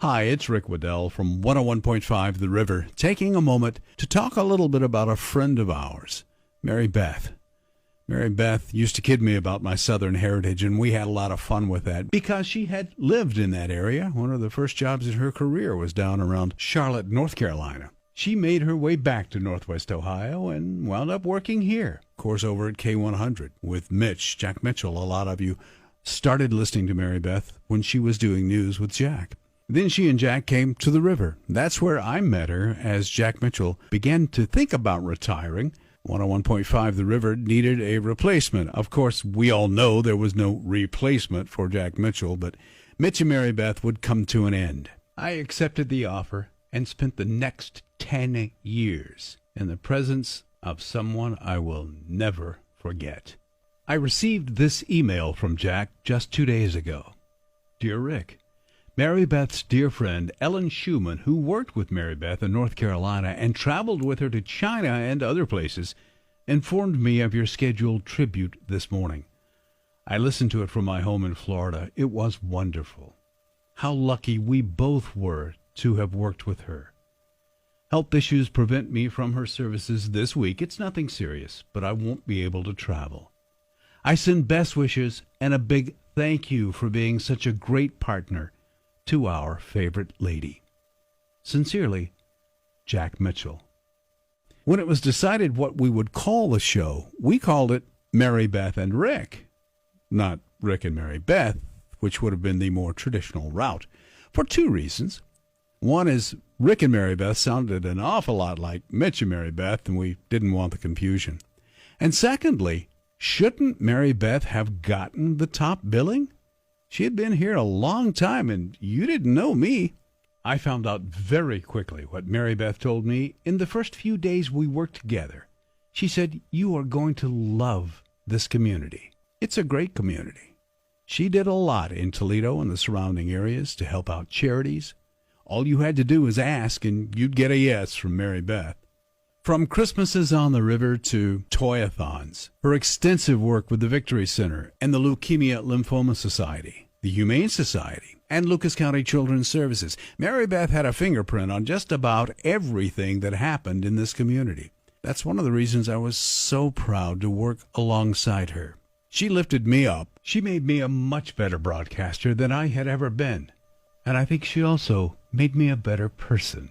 Hi, it's Rick Woodell from 101.5 The River, taking a moment to talk a little bit about a friend of ours, Mary Beth. Mary Beth used to kid me about my Southern heritage, and we had a lot of fun with that because she had lived in that area. One of the first jobs in her career was down around Charlotte, North Carolina. She made her way back to Northwest Ohio and wound up working here, of course, over at K100 with Mitch, Jack Mitchell. A lot of you started listening to Mary Beth when she was doing news with Jack. Then she and Jack came to the river. That's where I met her as Jack Mitchell began to think about retiring. 101.5 The River needed a replacement. Of course, we all know there was no replacement for Jack Mitchell, but Mitch and Mary Beth would come to an end. I accepted the offer and spent the next 10 years in the presence of someone I will never forget. I received this email from Jack just 2 days ago. Dear Rick, Mary Beth's dear friend, Ellen Schumann, who worked with Mary Beth in North Carolina and traveled with her to China and other places, informed me of your scheduled tribute this morning. I listened to it from my home in Florida. It was wonderful. How lucky we both were to have worked with her. Health issues prevent me from her services this week. It's nothing serious, but I won't be able to travel. I send best wishes and a big thank you for being such a great partner to our favorite lady. Sincerely, Jack Mitchell. When it was decided what we would call the show, we called it Mary Beth and Rick. Not Rick and Mary Beth, which would have been the more traditional route, for two reasons. One is Rick and Mary Beth sounded an awful lot like Mitch and Mary Beth, and we didn't want the confusion. And secondly, shouldn't Mary Beth have gotten the top billing? She had been here a long time, and you didn't know me. I found out very quickly what Mary Beth told me in the first few days we worked together. She said, "You are going to love this community. It's a great community." She did a lot in Toledo and the surrounding areas to help out charities. All you had to do was ask, and you'd get a yes from Mary Beth. From Christmases on the River to toy-a-thons, her extensive work with the Victory Center and the Leukemia Lymphoma Society, the Humane Society, and Lucas County Children's Services, Mary Beth had a fingerprint on just about everything that happened in this community. That's one of the reasons I was so proud to work alongside her. She lifted me up. She made me a much better broadcaster than I had ever been. And I think she also made me a better person.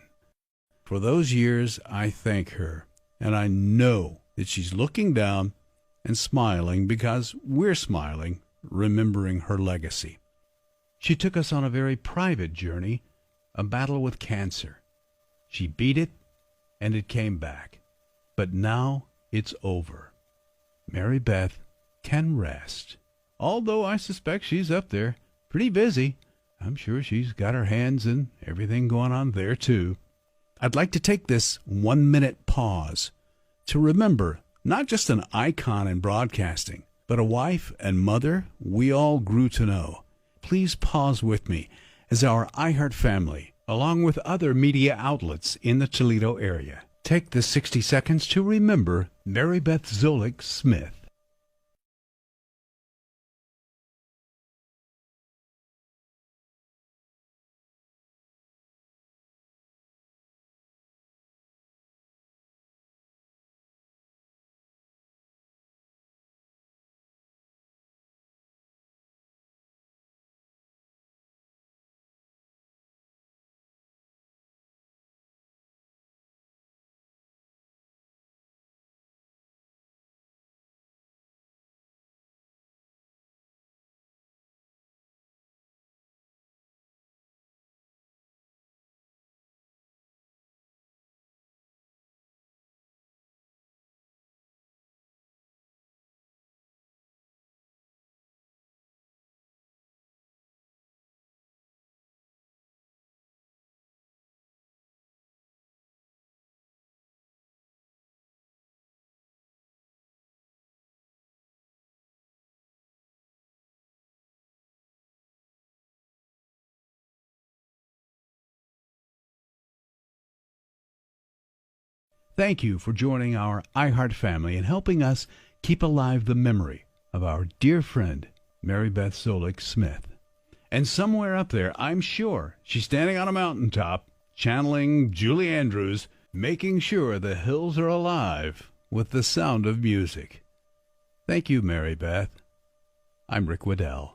For those years, I thank her, and I know that she's looking down and smiling because we're smiling, remembering her legacy. She took us on a very private journey, a battle with cancer. She beat it, and it came back. But now it's over. Mary Beth can rest, although I suspect she's up there, pretty busy. I'm sure she's got her hands in everything going on there, too. I'd like to take this 1-minute pause to remember not just an icon in broadcasting, but a wife and mother we all grew to know. Please pause with me as our iHeart family, along with other media outlets in the Toledo area, take the 60 seconds to remember Mary Beth Zolik Smith. Thank you for joining our iHeart family and helping us keep alive the memory of our dear friend, Mary Beth Zolik Smith. And somewhere up there, I'm sure, she's standing on a mountaintop, channeling Julie Andrews, making sure the hills are alive with the sound of music. Thank you, Mary Beth. I'm Rick Woodell.